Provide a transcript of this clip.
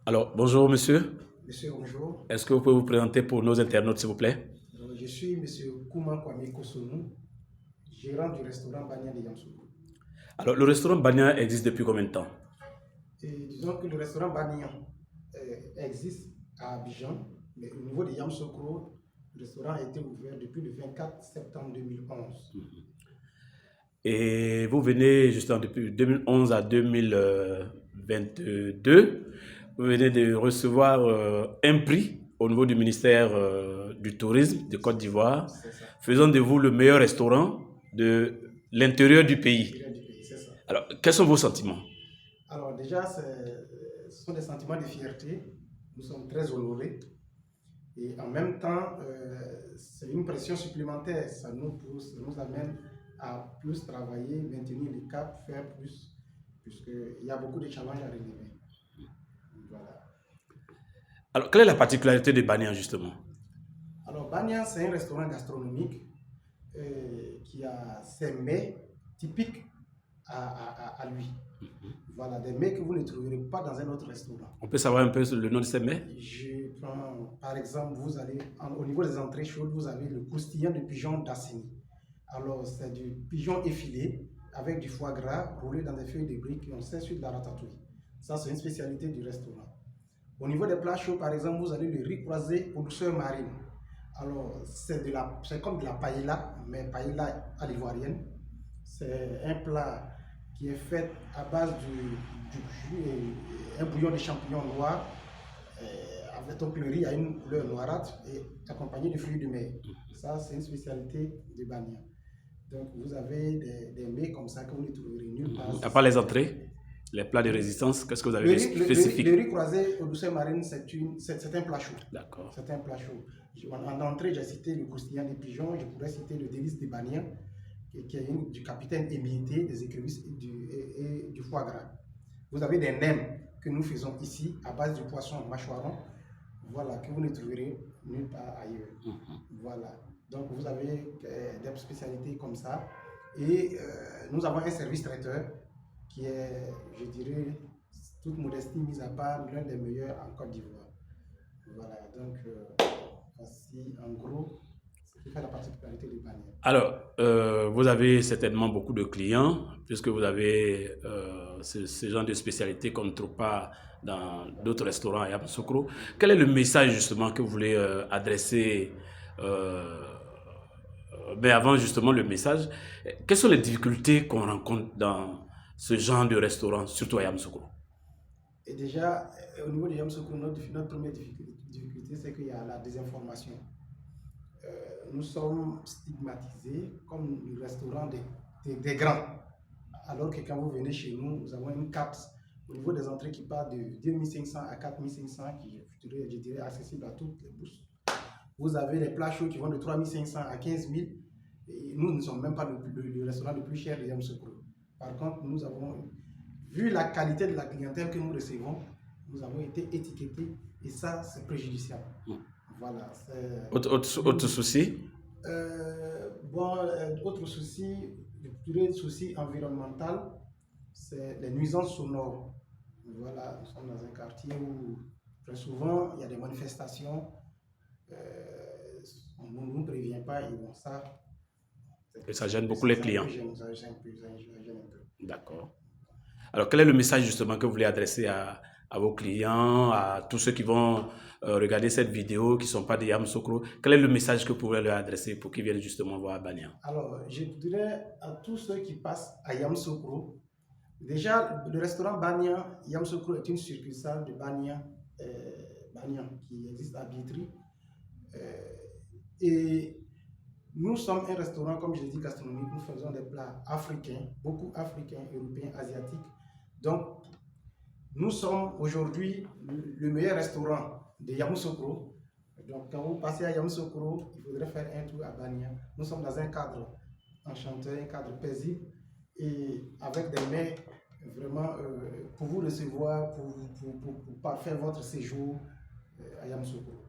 Alors, bonjour monsieur. Monsieur, bonjour. Est-ce que vous pouvez vous présenter pour nos internautes, s'il vous plaît? Je suis Monsieur Kouma Kwame Kosunu, gérant du restaurant Banya de Yamoussoukro. Alors, le restaurant Bagna existe depuis combien de temps? Et disons que le restaurant Banya existe à Abidjan, mais au niveau de Yamoussoukro, le restaurant a été ouvert depuis le 24 septembre 2011. Et vous venez justement depuis 2011 à 2022. Vous venez de recevoir un prix au niveau du ministère du Tourisme de Côte d'Ivoire, C'est ça. faisant de vous le meilleur restaurant de l'intérieur du pays. Du pays, c'est ça. Alors, quels sont vos sentiments? Alors déjà, ce sont des sentiments de fierté. Nous sommes très honorés. Et en même temps, c'est une pression supplémentaire. Ça nous pousse, ça nous amène à plus travailler, maintenir le cap, faire plus, puisqu'il y a beaucoup de challenges à relever. Voilà. Alors, quelle est la particularité de Bagna justement? Alors, Banya, c'est un restaurant gastronomique qui a ses mets typiques à lui. Voilà, des mets que vous ne trouverez pas dans un autre restaurant. On peut savoir un peu le nom de ces mets? Je prends, par exemple, vous allez, au niveau des entrées chaudes, vous avez le croustillant de pigeon d'Assini. Alors, c'est du pigeon effilé avec du foie gras roulé dans des feuilles de briques et on sert sur de la ratatouille. Ça, c'est une spécialité du restaurant. Au niveau des plats chauds, par exemple, vous avez le riz croisé aux douceurs marines. Alors, c'est comme de la paella, mais paella à l'ivoirienne. C'est un plat qui est fait à base du jus et un bouillon de champignons noirs. Avec donc le riz à une couleur noirâtre et accompagné de fruits de mer. Ça, c'est une spécialité de Bania. Donc, vous avez des mets comme ça que vous ne trouverez nulle part. À part les entrées, les plats de résistance, qu'est-ce que vous avez de spécifique? Le riz croisé aux douceurs marines, c'est un plat chaud. D'accord. C'est un plat chaud. En entrée, j'ai cité le croustillant des pigeons, je pourrais citer le délice des Baniens, qui est du capitaine émietté, des écrevisses et du foie gras. Vous avez des nems que nous faisons ici à base du poisson mâchoiron, voilà, que vous ne trouverez nulle part ailleurs. Voilà. Donc vous avez des spécialités comme ça. Et nous avons un service traiteur qui est, je dirais, toute modestie mise à part, l'un des meilleurs en Côte d'Ivoire. Voilà, donc voici en gros ce qui fait la particularité du Bagna. Alors, vous avez certainement beaucoup de clients, puisque vous avez ce genre de spécialité qu'on ne trouve pas dans d'autres restaurants à Yamoussoukro. Quel est le message justement que vous voulez adresser mais avant justement le message, quelles sont les difficultés qu'on rencontre dans ce genre de restaurant, surtout à Yamoussoukro? Et déjà, au niveau de Yamoussoukro, notre première difficulté, c'est qu'il y a la désinformation. Nous sommes stigmatisés comme le restaurant des grands. Alors que quand vous venez chez nous, nous avons une carte au niveau des entrées qui part de 2500 à 4500, qui est, je dirais, accessible à toutes les bourses. Vous avez les plats chauds qui vont de 3500 à 15 000. Et nous ne sommes même pas le restaurant le plus cher de Yamoussoukro. Par contre, nous avons, vu la qualité de la clientèle que nous recevons, nous avons été étiquetés et ça, c'est préjudiciable. Voilà. Autre souci? Autre souci, le souci environnemental, c'est les nuisances sonores. Voilà, nous sommes dans un quartier où très souvent il y a des manifestations. On ne nous prévient pas et bon, ça gêne beaucoup les clients. Ça gêne un peu. D'accord. Alors, quel est le message justement que vous voulez adresser à vos clients, à tous ceux qui vont regarder cette vidéo, qui ne sont pas des Yamoussoukro? Quel est le message que vous pouvez leur adresser pour qu'ils viennent justement voir Bagna? Alors, je dirais à tous ceux qui passent à Yamoussoukro, déjà, le restaurant Bagna, Yamoussoukro est une succursale de Bagna qui existe à Bietri. Et nous sommes un restaurant, comme je l'ai dit, gastronomique. Nous faisons des plats africains, beaucoup africains, européens, asiatiques. Donc, nous sommes aujourd'hui le meilleur restaurant de Yamoussoukro. Donc, quand vous passez à Yamoussoukro, il faudrait faire un tour à Bagna. Nous sommes dans un cadre enchanteur, un cadre paisible et avec des mets vraiment pour vous recevoir, pour faire votre séjour à Yamoussoukro.